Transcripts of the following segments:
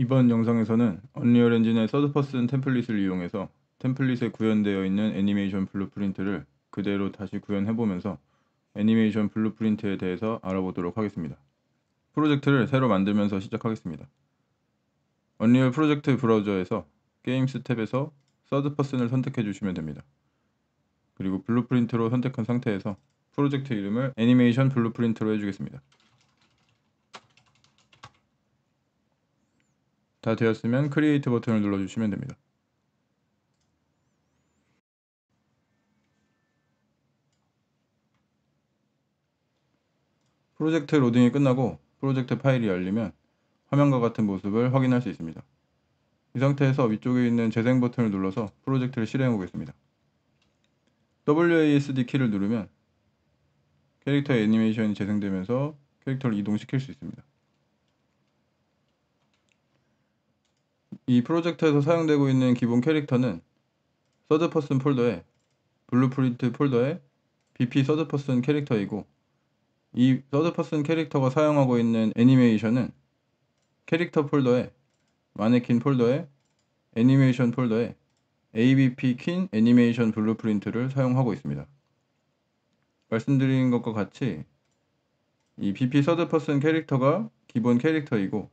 이번 영상에서는 언리얼 엔진의 서드퍼슨 템플릿을 이용해서 템플릿에 구현되어 있는 애니메이션 블루프린트를 그대로 다시 구현해보면서 애니메이션 블루프린트에 대해서 알아보도록 하겠습니다. 프로젝트를 새로 만들면서 시작하겠습니다. 언리얼 프로젝트 브라우저에서 게임스 탭에서 서드퍼슨을 선택해 주시면 됩니다. 그리고 블루프린트로 선택한 상태에서 프로젝트 이름을 애니메이션 블루프린트로 해주겠습니다. 다 되었으면 크리에이트 버튼을 눌러주시면 됩니다. 프로젝트 로딩이 끝나고 프로젝트 파일이 열리면 화면과 같은 모습을 확인할 수 있습니다. 이 상태에서 위쪽에 있는 재생 버튼을 눌러서 프로젝트를 실행해 보겠습니다. WASD 키를 누르면 캐릭터의 애니메이션이 재생되면서 캐릭터를 이동시킬 수 있습니다. 이 프로젝트에서 사용되고 있는 기본 캐릭터는 서드퍼슨 폴더에 블루프린트 폴더에 BP 서드퍼슨 캐릭터이고, 이 서드퍼슨 캐릭터가 사용하고 있는 애니메이션은 캐릭터 폴더에 마네킨 폴더에 애니메이션 폴더에 ABP 킨 애니메이션 블루프린트를 사용하고 있습니다. 말씀드린 것과 같이 이 BP 서드퍼슨 캐릭터가 기본 캐릭터이고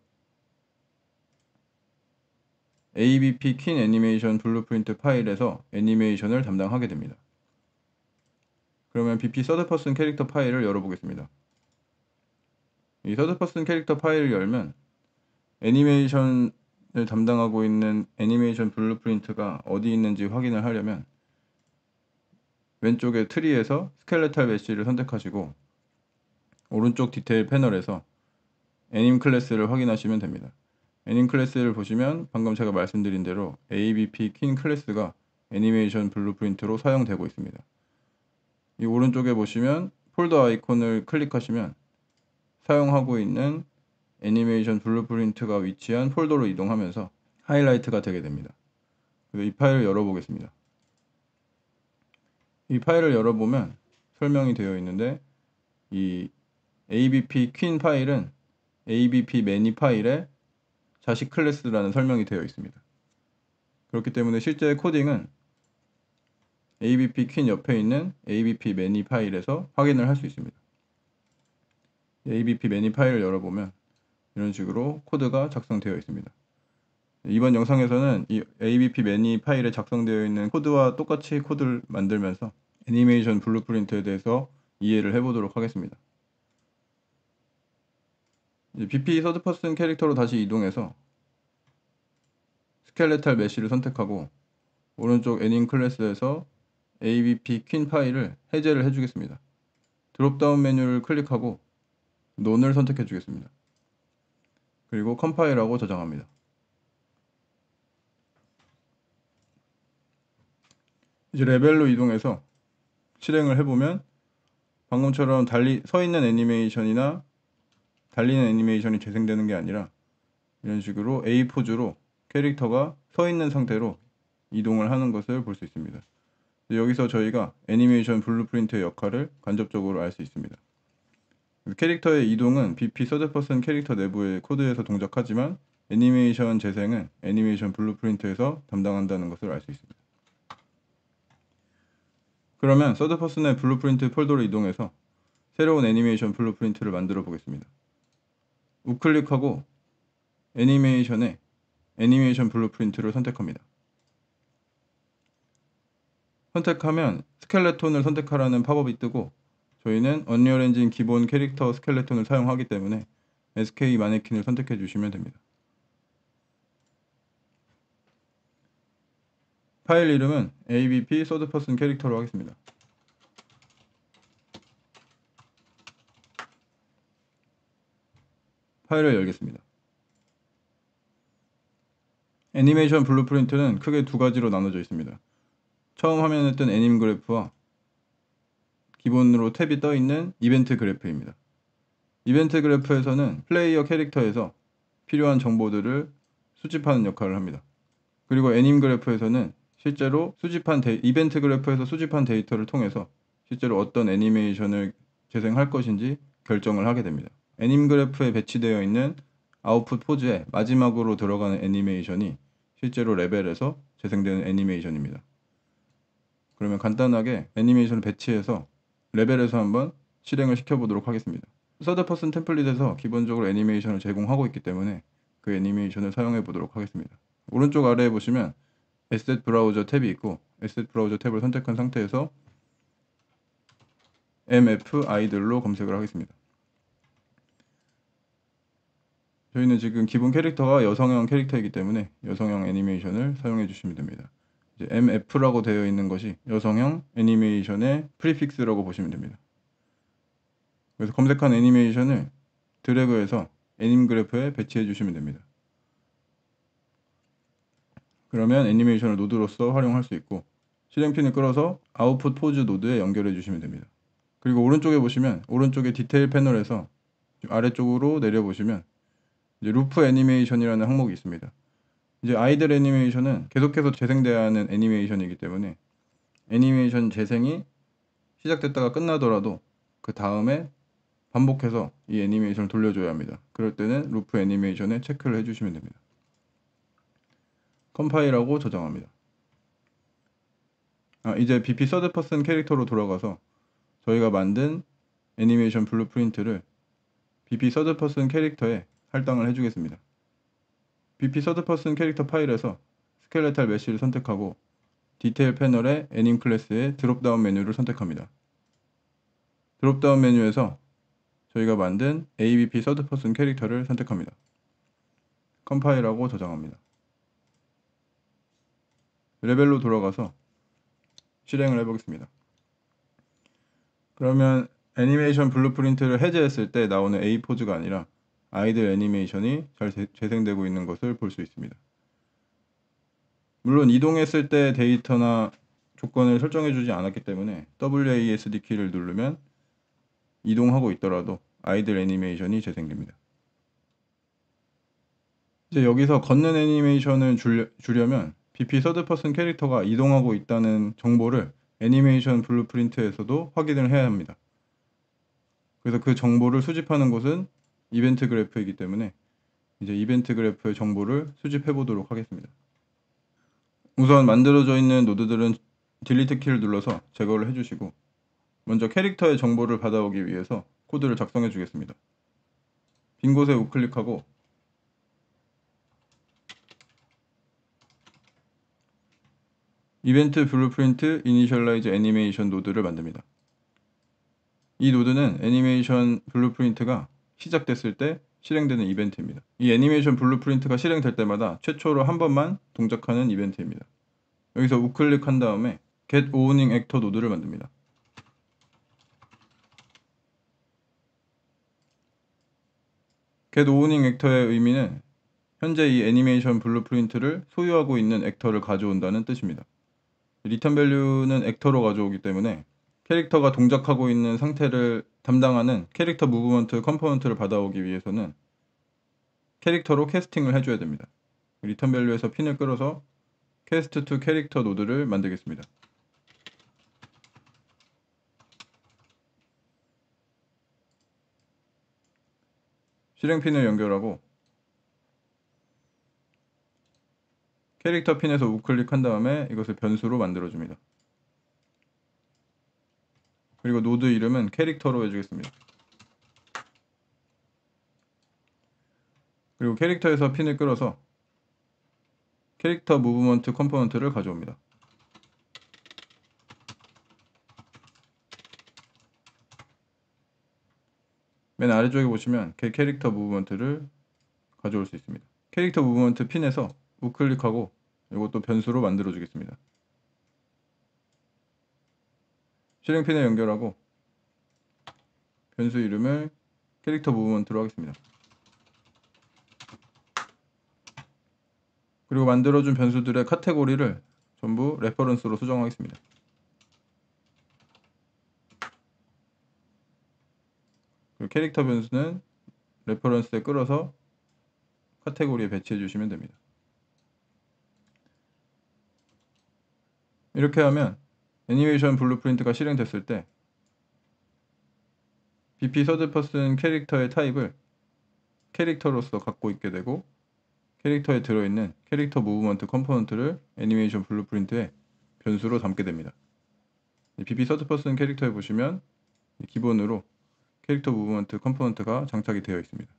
ABP 킨 애니메이션 블루프린트 파일에서 애니메이션을 담당하게 됩니다. 그러면 BP 서드퍼슨 캐릭터 파일을 열어보겠습니다. 이 서드퍼슨 캐릭터 파일을 열면 애니메이션을 담당하고 있는 애니메이션 블루프린트가 어디 있는지 확인을 하려면 왼쪽에 트리에서 스켈레탈 메쉬를 선택하시고 오른쪽 디테일 패널에서 애님 클래스를 확인하시면 됩니다. 애님 클래스를 보시면 방금 제가 말씀드린 대로 ABP 킨 클래스가 애니메이션 블루프린트로 사용되고 있습니다. 이 오른쪽에 보시면 폴더 아이콘을 클릭하시면 사용하고 있는 애니메이션 블루프린트가 위치한 폴더로 이동하면서 하이라이트가 되게 됩니다. 이 파일을 열어보겠습니다. 이 파일을 열어보면 설명이 되어 있는데, 이 ABP 퀸 파일은 ABP 매니 파일의 자식 클래스라는 설명이 되어 있습니다. 그렇기 때문에 실제 코딩은 ABP 퀸 옆에 있는 ABP 매니 파일에서 확인을 할 수 있습니다. ABP 매니 파일을 열어보면 이런 식으로 코드가 작성되어 있습니다. 이번 영상에서는 이 ABP 매니 파일에 작성되어 있는 코드와 똑같이 코드를 만들면서 애니메이션 블루프린트에 대해서 이해를 해보도록 하겠습니다. BP 서드퍼슨 캐릭터로 다시 이동해서 스켈레탈 메쉬를 선택하고 오른쪽 애님 클래스에서 ABP 퀸 파일을 해제를 해주겠습니다. 드롭다운 메뉴를 클릭하고 논을 선택해 주겠습니다. 그리고 컴파일하고 저장합니다. 이제 레벨로 이동해서 실행을 해보면 방금처럼 서있는 애니메이션이나 달리는 애니메이션이 재생되는 게 아니라 이런 식으로 A 포즈로 캐릭터가 서있는 상태로 이동을 하는 것을 볼 수 있습니다. 여기서 저희가 애니메이션 블루프린트의 역할을 간접적으로 알 수 있습니다. 캐릭터의 이동은 BP 서드퍼슨 캐릭터 내부의 코드에서 동작하지만 애니메이션 재생은 애니메이션 블루프린트에서 담당한다는 것을 알 수 있습니다. 그러면 서드퍼슨의 블루프린트 폴더로 이동해서 새로운 애니메이션 블루프린트를 만들어 보겠습니다. 우클릭하고 애니메이션에 애니메이션 블루프린트를 선택합니다. 선택하면 스켈레톤을 선택하라는 팝업이 뜨고, 저희는 언리얼 엔진 기본 캐릭터 스켈레톤을 사용하기 때문에 SK 마네킨을 선택해 주시면 됩니다. 파일 이름은 ABP 서드퍼슨 캐릭터로 하겠습니다. 파일을 열겠습니다. 애니메이션 블루프린트는 크게 두 가지로 나눠져 있습니다. 처음 화면에 뜬 애님 그래프와 기본으로 탭이 떠 있는 이벤트 그래프입니다. 이벤트 그래프에서는 플레이어 캐릭터에서 필요한 정보들을 수집하는 역할을 합니다. 그리고 애님 그래프에서는 실제로 이벤트 그래프에서 수집한 데이터를 통해서 실제로 어떤 애니메이션을 재생할 것인지 결정을 하게 됩니다. 애님 그래프에 배치되어 있는 아웃풋 포즈에 마지막으로 들어가는 애니메이션이 실제로 레벨에서 재생되는 애니메이션입니다. 그러면 간단하게 애니메이션을 배치해서 레벨에서 한번 실행을 시켜보도록 하겠습니다. 서드 퍼슨 템플릿에서 기본적으로 애니메이션을 제공하고 있기 때문에 그 애니메이션을 사용해 보도록 하겠습니다. 오른쪽 아래에 보시면 에셋 브라우저 탭이 있고 에셋 브라우저 탭을 선택한 상태에서 mf 아이들로 검색을 하겠습니다. 저희는 지금 기본 캐릭터가 여성형 캐릭터이기 때문에 여성형 애니메이션을 사용해 주시면 됩니다. 이제 mf라고 되어 있는 것이 여성형 애니메이션의 프리픽스라고 보시면 됩니다. 그래서 검색한 애니메이션을 드래그해서 애님 그래프에 배치해 주시면 됩니다. 그러면 애니메이션을 노드로서 활용할 수 있고 실행핀을 끌어서 아웃풋 포즈 노드에 연결해 주시면 됩니다. 그리고 오른쪽에 보시면 오른쪽에 디테일 패널에서 아래쪽으로 내려보시면 이제 루프 애니메이션이라는 항목이 있습니다. 이제 아이들 애니메이션은 계속해서 재생돼야 하는 애니메이션이기 때문에 애니메이션 재생이 시작됐다가 끝나더라도 그 다음에 반복해서 이 애니메이션을 돌려줘야 합니다. 그럴 때는 루프 애니메이션에 체크를 해주시면 됩니다. 컴파일하고 저장합니다. 이제 BP 서드 퍼슨 캐릭터로 돌아가서 저희가 만든 애니메이션 블루프린트를 BP 서드 퍼슨 캐릭터에 할당을 해주겠습니다. BP 서드 퍼슨 캐릭터 파일에서 스켈레탈 메쉬를 선택하고 디테일 패널의 애님 클래스의 드롭다운 메뉴를 선택합니다. 드롭다운 메뉴에서 저희가 만든 ABP 서드 퍼슨 캐릭터를 선택합니다. 컴파일하고 저장합니다. 레벨로 돌아가서 실행을 해보겠습니다. 그러면 애니메이션 블루프린트를 해제했을 때 나오는 A 포즈가 아니라 아이들 애니메이션이 잘 재생되고 있는 것을 볼 수 있습니다. 물론 이동했을 때 데이터나 조건을 설정해 주지 않았기 때문에 WASD 키를 누르면 이동하고 있더라도 아이들 애니메이션이 재생됩니다. 이제 여기서 걷는 애니메이션을 주려면 BP 서드 퍼슨 캐릭터가 이동하고 있다는 정보를 애니메이션 블루프린트에서도 확인을 해야 합니다. 그래서 그 정보를 수집하는 곳은 이벤트 그래프이기 때문에 이제 이벤트 그래프의 정보를 수집해 보도록 하겠습니다. 우선 만들어져 있는 노드들은 딜리트 키를 눌러서 제거를 해주시고 먼저 캐릭터의 정보를 받아오기 위해서 코드를 작성해 주겠습니다. 빈 곳에 우클릭하고 이벤트 블루프린트 이니셜라이즈 애니메이션 노드를 만듭니다. 이 노드는 애니메이션 블루프린트가 시작됐을 때 실행되는 이벤트입니다. 이 애니메이션 블루프린트가 실행될 때마다 최초로 한 번만 동작하는 이벤트입니다. 여기서 우클릭한 다음에 get owning actor 노드를 만듭니다. get owning actor의 의미는 현재 이 애니메이션 블루프린트를 소유하고 있는 액터를 가져온다는 뜻입니다. 리턴 밸류는 액터로 가져오기 때문에 캐릭터가 동작하고 있는 상태를 담당하는 캐릭터 무브먼트 컴포넌트를 받아오기 위해서는 캐릭터로 캐스팅을 해줘야 됩니다. 리턴 밸류에서 핀을 끌어서 캐스트 투 캐릭터 노드를 만들겠습니다. 실행 핀을 연결하고 캐릭터 핀에서 우클릭한 다음에 이것을 변수로 만들어줍니다. 그리고 노드 이름은 캐릭터로 해주겠습니다. 그리고 캐릭터에서 핀을 끌어서 캐릭터 무브먼트 컴포넌트를 가져옵니다. 맨 아래쪽에 보시면 캐릭터 무브먼트를 가져올 수 있습니다. 캐릭터 무브먼트 핀에서 우클릭하고 이것도 변수로 만들어 주겠습니다. 실행 핀에 연결하고 변수 이름을 캐릭터 무브먼트로 하겠습니다. 그리고 만들어준 변수들의 카테고리를 전부 레퍼런스로 수정하겠습니다. 그리고 캐릭터 변수는 레퍼런스에 끌어서 카테고리에 배치해 주시면 됩니다. 이렇게 하면 애니메이션 블루프린트가 실행됐을 때 BP 서드 퍼슨 캐릭터의 타입을 캐릭터로서 갖고 있게 되고 캐릭터에 들어있는 캐릭터 무브먼트 컴포넌트를 애니메이션 블루프린트에 변수로 담게 됩니다. BP 서드 퍼슨 캐릭터에 보시면 기본으로 캐릭터 무브먼트 컴포넌트가 장착이 되어 있습니다.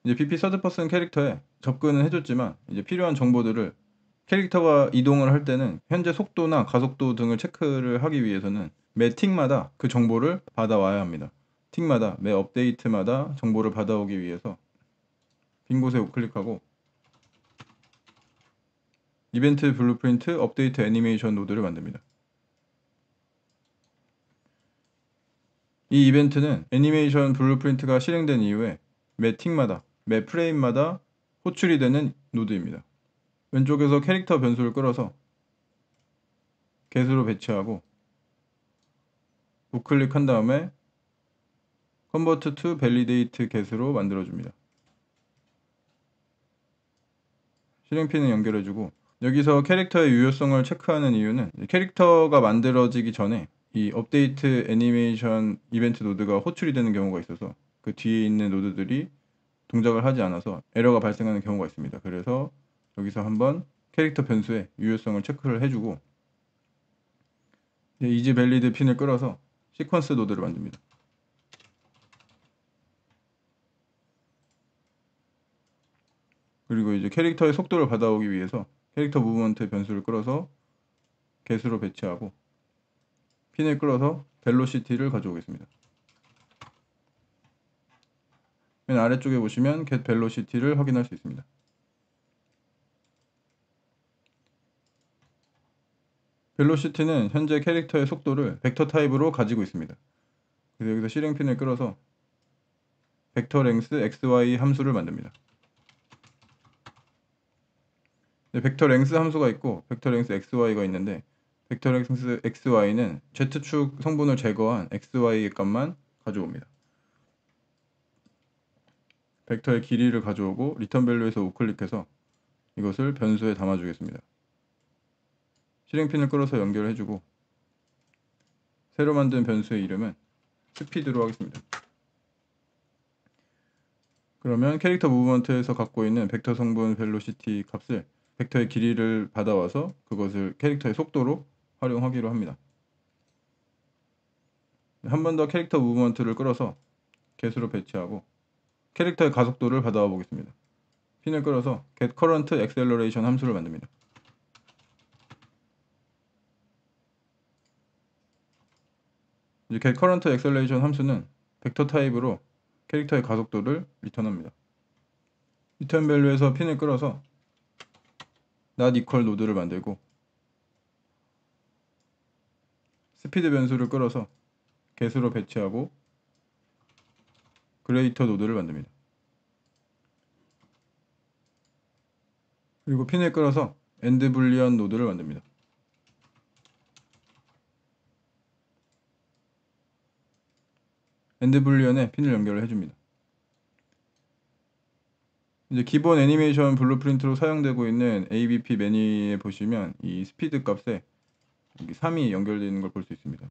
이제 BP 서드 퍼슨 캐릭터에 접근은 해줬지만 이제 필요한 정보들을 캐릭터가 이동을 할 때는 현재 속도나 가속도 등을 체크를 하기 위해서는 매 틱마다 그 정보를 받아와야 합니다. 틱마다 매 업데이트마다 정보를 받아오기 위해서 빈 곳에 우클릭하고 이벤트 블루프린트 업데이트 애니메이션 노드를 만듭니다. 이 이벤트는 애니메이션 블루프린트가 실행된 이후에 매 틱마다 매 프레임마다 호출이 되는 노드입니다. 왼쪽에서 캐릭터 변수를 끌어서 get으로 배치하고 우클릭한 다음에 convert to validate get으로 만들어줍니다. 실행핀을 연결해주고 여기서 캐릭터의 유효성을 체크하는 이유는 캐릭터가 만들어지기 전에 이 업데이트 애니메이션 이벤트 노드가 호출이 되는 경우가 있어서 그 뒤에 있는 노드들이 동작을 하지 않아서 에러가 발생하는 경우가 있습니다. 그래서 여기서 한번 캐릭터 변수의 유효성을 체크를 해주고 이즈 밸리드 핀을 끌어서 시퀀스 노드를 만듭니다. 그리고 이제 캐릭터의 속도를 받아오기 위해서 캐릭터 무브먼트 변수를 끌어서 get으로 배치하고 핀을 끌어서 벨로시티를 가져오겠습니다. 맨 아래쪽에 보시면 get velocity를 확인할 수 있습니다. 벨로시티는 현재 캐릭터의 속도를 벡터 타입으로 가지고 있습니다. 그래서 여기서 실행핀을 끌어서 벡터 랭스 xy 함수를 만듭니다. 벡터 랭스 함수가 있고 벡터 랭스 xy가 있는데 벡터 랭스 xy는 z축 성분을 제거한 xy 값만 가져옵니다. 벡터의 길이를 가져오고 리턴 밸류에서 우클릭해서 이것을 변수에 담아주겠습니다. 실행핀을 끌어서 연결해주고 새로 만든 변수의 이름은 스피드로 하겠습니다. 그러면 캐릭터 무브먼트에서 갖고 있는 벡터 성분 벨로시티 값을 벡터의 길이를 받아와서 그것을 캐릭터의 속도로 활용하기로 합니다. 한 번 더 캐릭터 무브먼트를 끌어서 get으로 배치하고 캐릭터의 가속도를 받아와 보겠습니다. 핀을 끌어서 get current acceleration 함수를 만듭니다. 이제 get current acceleration 함수는 벡터 타입으로 캐릭터의 가속도를 리턴합니다. 리턴 밸류에서 핀을 끌어서 not equal 노드를 만들고 스피드 변수를 끌어서 get으로 배치하고 greater 노드를 만듭니다. 그리고 핀을 끌어서 end boolean 노드를 만듭니다. end boolean에 핀을 연결을 해줍니다. 이제 기본 애니메이션 블루프린트로 사용되고 있는 ABP 매니에 보시면 이 스피드 값에 3이 연결되어 있는 걸 볼 수 있습니다.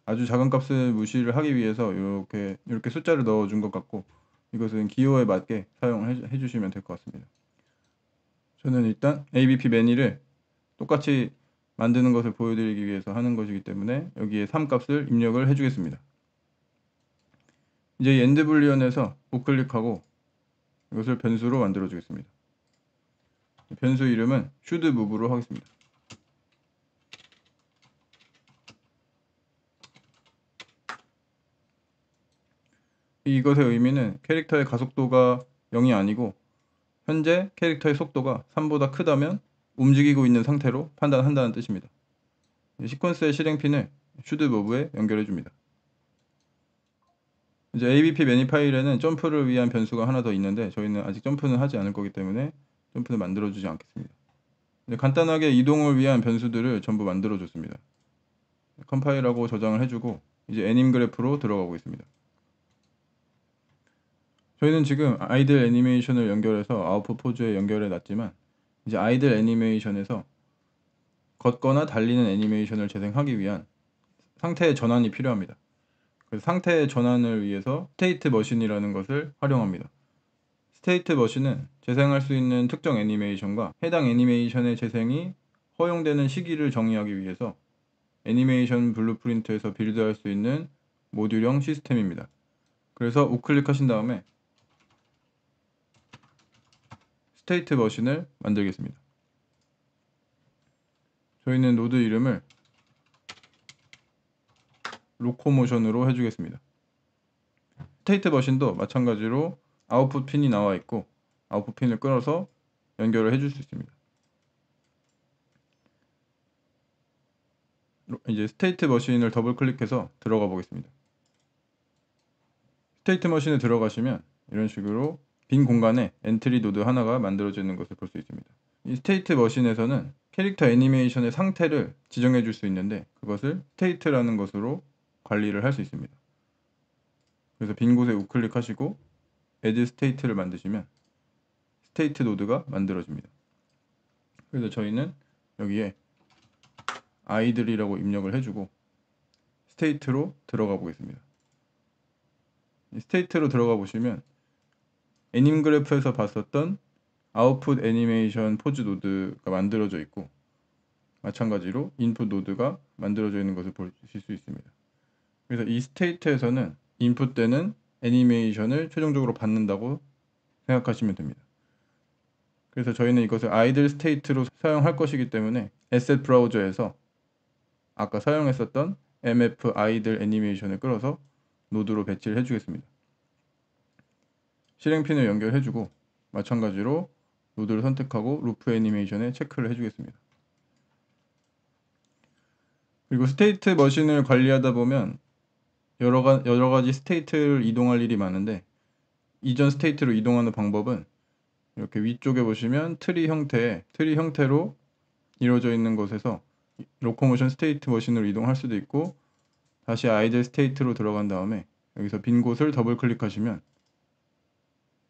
아주 작은 값을 무시를 하기 위해서 이렇게 숫자를 넣어준 것 같고 이것은 기호에 맞게 사용해 주시면 될 것 같습니다. 저는 일단 ABP 매니를 똑같이 만드는 것을 보여드리기 위해서 하는 것이기 때문에 여기에 3 값을 입력을 해주겠습니다. 이제 엔드 불리언에서 우클릭하고 이것을 변수로 만들어 주겠습니다. 변수 이름은 should move로 하겠습니다. 이것의 의미는 캐릭터의 가속도가 0이 아니고 현재 캐릭터의 속도가 3보다 크다면 움직이고 있는 상태로 판단한다는 뜻입니다. 시퀀스의 실행핀을 should move에 연결해 줍니다. 이제 ABP 매니 파일에는 점프를 위한 변수가 하나 더 있는데 저희는 아직 점프는 하지 않을 거기 때문에 점프는 만들어 주지 않겠습니다. 간단하게 이동을 위한 변수들을 전부 만들어 줬습니다. 컴파일하고 저장을 해주고 이제 애님 그래프로 들어가 보겠습니다. 저희는 지금 아이들 애니메이션을 연결해서 아웃풋 포즈에 연결해 놨지만 이제 아이들 애니메이션에서 걷거나 달리는 애니메이션을 재생하기 위한 상태의 전환이 필요합니다. 그래서 상태 전환을 위해서 스테이트 머신이라는 것을 활용합니다. 스테이트 머신은 재생할 수 있는 특정 애니메이션과 해당 애니메이션의 재생이 허용되는 시기를 정의하기 위해서 애니메이션 블루프린트에서 빌드할 수 있는 모듈형 시스템입니다. 그래서 우클릭하신 다음에 스테이트 머신을 만들겠습니다. 저희는 노드 이름을 로코모션으로 해주겠습니다. 스테이트 머신도 마찬가지로 아웃풋 핀이 나와 있고 아웃풋 핀을 끌어서 연결을 해줄 수 있습니다. 이제 스테이트 머신을 더블 클릭해서 들어가 보겠습니다. 스테이트 머신에 들어가시면 이런 식으로 빈 공간에 엔트리 노드 하나가 만들어져 있는 것을 볼 수 있습니다. 이 스테이트 머신에서는 캐릭터 애니메이션의 상태를 지정해 줄 수 있는데 그것을 스테이트라는 것으로 관리를 할 수 있습니다. 그래서 빈 곳에 우클릭하시고 add state를 만드시면 스테이트 노드가 만들어집니다. 그래서 저희는 여기에 아이들이라고 입력을 해주고 스테이트로 들어가 보겠습니다. 스테이트로 들어가 보시면 애님 그래프에서 봤었던 아웃풋 애니메이션 포즈 노드가 만들어져 있고 마찬가지로 인풋 노드가 만들어져 있는 것을 보실 수 있습니다. 그래서 이 스테이트에서는 인풋되는 애니메이션을 최종적으로 받는다고 생각하시면 됩니다. 그래서 저희는 이것을 아이들 스테이트로 사용할 것이기 때문에 에셋 브라우저에서 아까 사용했었던 mf 아이들 애니메이션을 끌어서 노드로 배치를 해주겠습니다. 실행핀을 연결해주고 마찬가지로 노드를 선택하고 루프 애니메이션에 체크를 해주겠습니다. 그리고 스테이트 머신을 관리하다 보면 여러 가지 스테이트를 이동할 일이 많은데 이전 스테이트로 이동하는 방법은 이렇게 위쪽에 보시면 트리 형태로 이루어져 있는 곳에서 로코모션 스테이트 머신으로 이동할 수도 있고 다시 아이들 스테이트로 들어간 다음에 여기서 빈 곳을 더블 클릭하시면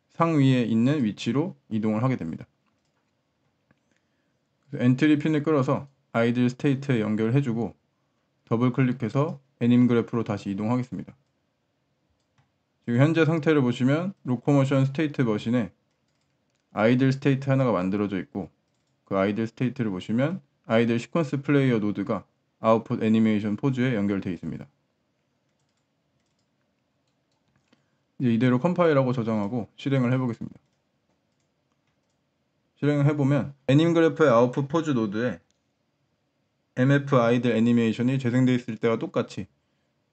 상위에 있는 위치로 이동을 하게 됩니다. 엔트리 핀을 끌어서 아이들 스테이트에 연결해주고 더블 클릭해서 애님 그래프로 다시 이동하겠습니다. 지금 현재 상태를 보시면 로코모션 스테이트 머신에 아이들 스테이트 하나가 만들어져 있고 그 아이들 스테이트를 보시면 아이들 시퀀스 플레이어 노드가 아웃풋 애니메이션 포즈에 연결되어 있습니다. 이제 이대로 컴파일하고 저장하고 실행을 해보겠습니다. 실행을 해보면 애님 그래프의 아웃풋 포즈 노드에 mf 아이들 애니메이션이 재생되어 있을 때와 똑같이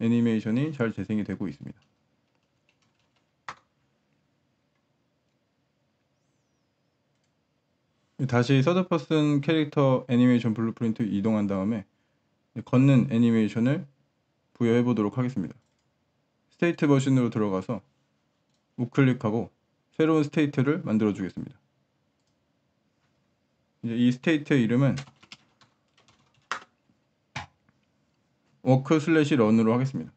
애니메이션이 잘 재생이 되고 있습니다. 다시 서드 퍼슨 캐릭터 애니메이션 블루프린트 이동한 다음에 걷는 애니메이션을 부여해 보도록 하겠습니다. 스테이트 머신으로 들어가서 우클릭하고 새로운 스테이트를 만들어 주겠습니다. 이제 이 스테이트의 이름은 워크/런으로 하겠습니다.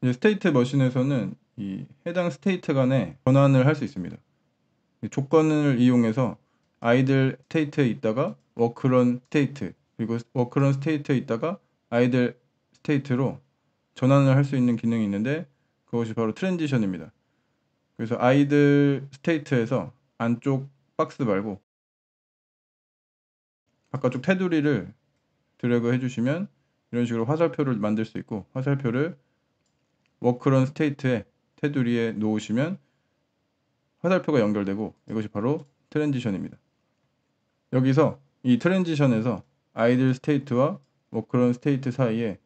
이제 스테이트 머신에서는 이 해당 스테이트 간에 전환을 할 수 있습니다. 조건을 이용해서 아이들 스테이트에 있다가 워크런 스테이트 그리고 워크런 스테이트에 있다가 아이들 스테이트로 전환을 할 수 있는 기능이 있는데 그것이 바로 트랜지션입니다. 그래서 아이들 스테이트에서 안쪽 박스 말고 바깥쪽 테두리를 드래그 해주시면 이런 식으로 화살표를 만들 수 있고 화살표를 워크런 스테이트의 테두리에 놓으시면 화살표가 연결되고 이것이 바로 트랜지션입니다. 여기서 이 트랜지션에서 아이들 스테이트와 워크런 스테이트 사이에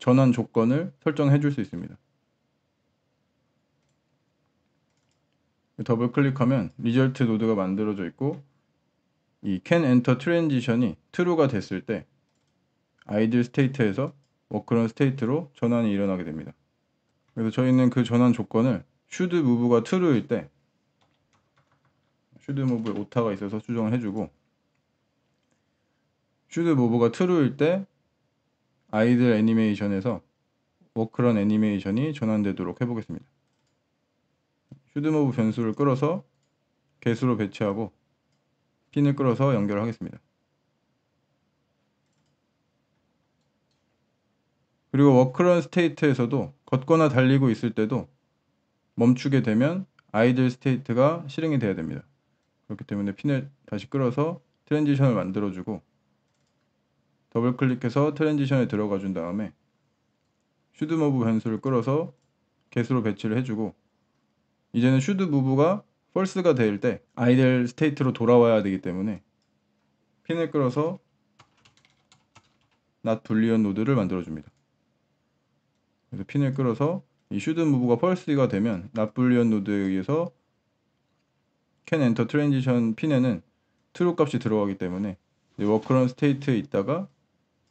전환 조건을 설정해 줄 수 있습니다. 더블 클릭하면 리절트 노드가 만들어져 있고 이 can enter transition이 true가 됐을 때 아이들 스테이트에서 워크런 스테이트로 전환이 일어나게 됩니다. 그래서 저희는 그 전환 조건을 should move가 true일 때 should move에 오타가 있어서 수정을 해주고 should move가 true일 때 아이들 애니메이션에서 워크런 애니메이션이 전환되도록 해보겠습니다. should move 변수를 끌어서 개수로 배치하고 핀을 끌어서 연결하겠습니다. 그리고 워크런 스테이트에서도 걷거나 달리고 있을 때도 멈추게 되면 아이들 스테이트가 실행이 돼야 됩니다. 그렇기 때문에 핀을 다시 끌어서 트랜지션을 만들어주고 더블 클릭해서 트랜지션에 들어가 준 다음에 슈드 무브 변수를 끌어서 개수로 배치를 해주고 이제는 슈드 무브가 펄스가 될 때 아이들 스테이트로 돌아와야 되기 때문에 핀을 끌어서 not boolean 노드를 만들어줍니다. 그래서 핀을 끌어서 이 슈드 무브가 펄스가 되면 not boolean 노드에 의해서 can enter transition 핀에는 true 값이 들어가기 때문에 워크런 스테이트에 있다가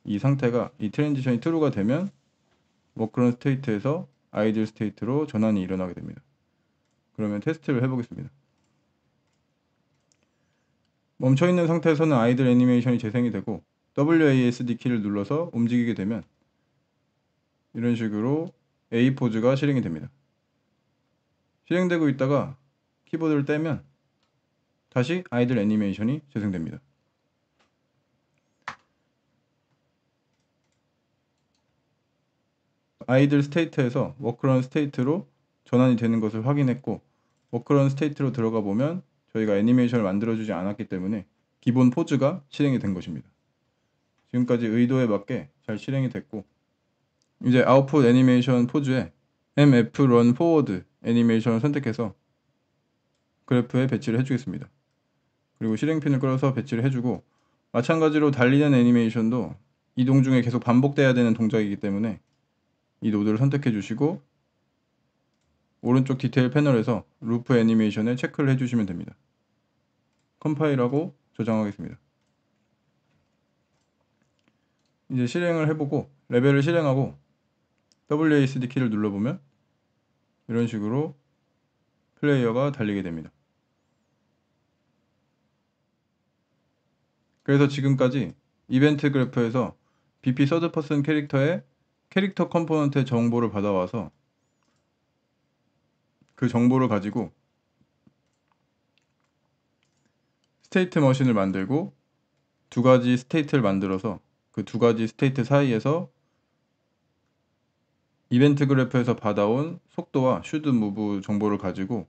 이 상태가 이 트랜지션이 true가 되면 워크런 스테이트에서 아이들 스테이트로 전환이 일어나게 됩니다. 그러면 테스트를 해보겠습니다. 멈춰있는 상태에서는 아이들 애니메이션이 재생이 되고 WASD 키를 눌러서 움직이게 되면 이런 식으로 A 포즈가 실행이 됩니다. 실행되고 있다가 키보드를 떼면 다시 아이들 애니메이션이 재생됩니다. 아이들 스테이트에서 워크런 스테이트로 전환이 되는 것을 확인했고 워크런 스테이트로 들어가 보면 저희가 애니메이션을 만들어주지 않았기 때문에 기본 포즈가 실행이 된 것입니다. 지금까지 의도에 맞게 잘 실행이 됐고 이제 아웃풋 애니메이션 포즈에 MF run forward 애니메이션을 선택해서 그래프에 배치를 해주겠습니다. 그리고 실행핀을 끌어서 배치를 해주고 마찬가지로 달리는 애니메이션도 이동 중에 계속 반복돼야 되는 동작이기 때문에 이 노드를 선택해 주시고 오른쪽 디테일 패널에서 루프 애니메이션에 체크를 해주시면 됩니다. 컴파일하고 저장하겠습니다. 이제 실행을 해보고 레벨을 실행하고 WASD 키를 눌러보면 이런 식으로 플레이어가 달리게 됩니다. 그래서 지금까지 이벤트 그래프에서 BP 서드 퍼슨 캐릭터의 캐릭터 컴포넌트의 정보를 받아와서 그 정보를 가지고 스테이트 머신을 만들고 두 가지 스테이트를 만들어서 그 두 가지 스테이트 사이에서 이벤트 그래프에서 받아온 속도와 슈드 무브 정보를 가지고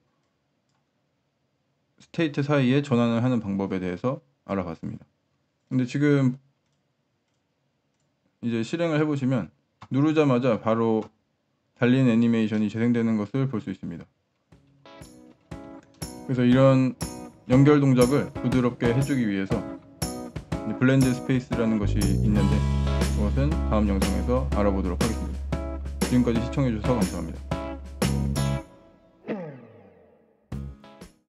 스테이트 사이에 전환을 하는 방법에 대해서 알아봤습니다. 근데 지금 이제 실행을 해보시면 누르자마자 바로 달리는 애니메이션이 재생되는 것을 볼 수 있습니다. 그래서 이런 연결 동작을 부드럽게 해주기 위해서 블렌드 스페이스라는 것이 있는데 그것은 다음 영상에서 알아보도록 하겠습니다. 지금까지 시청해주셔서 감사합니다.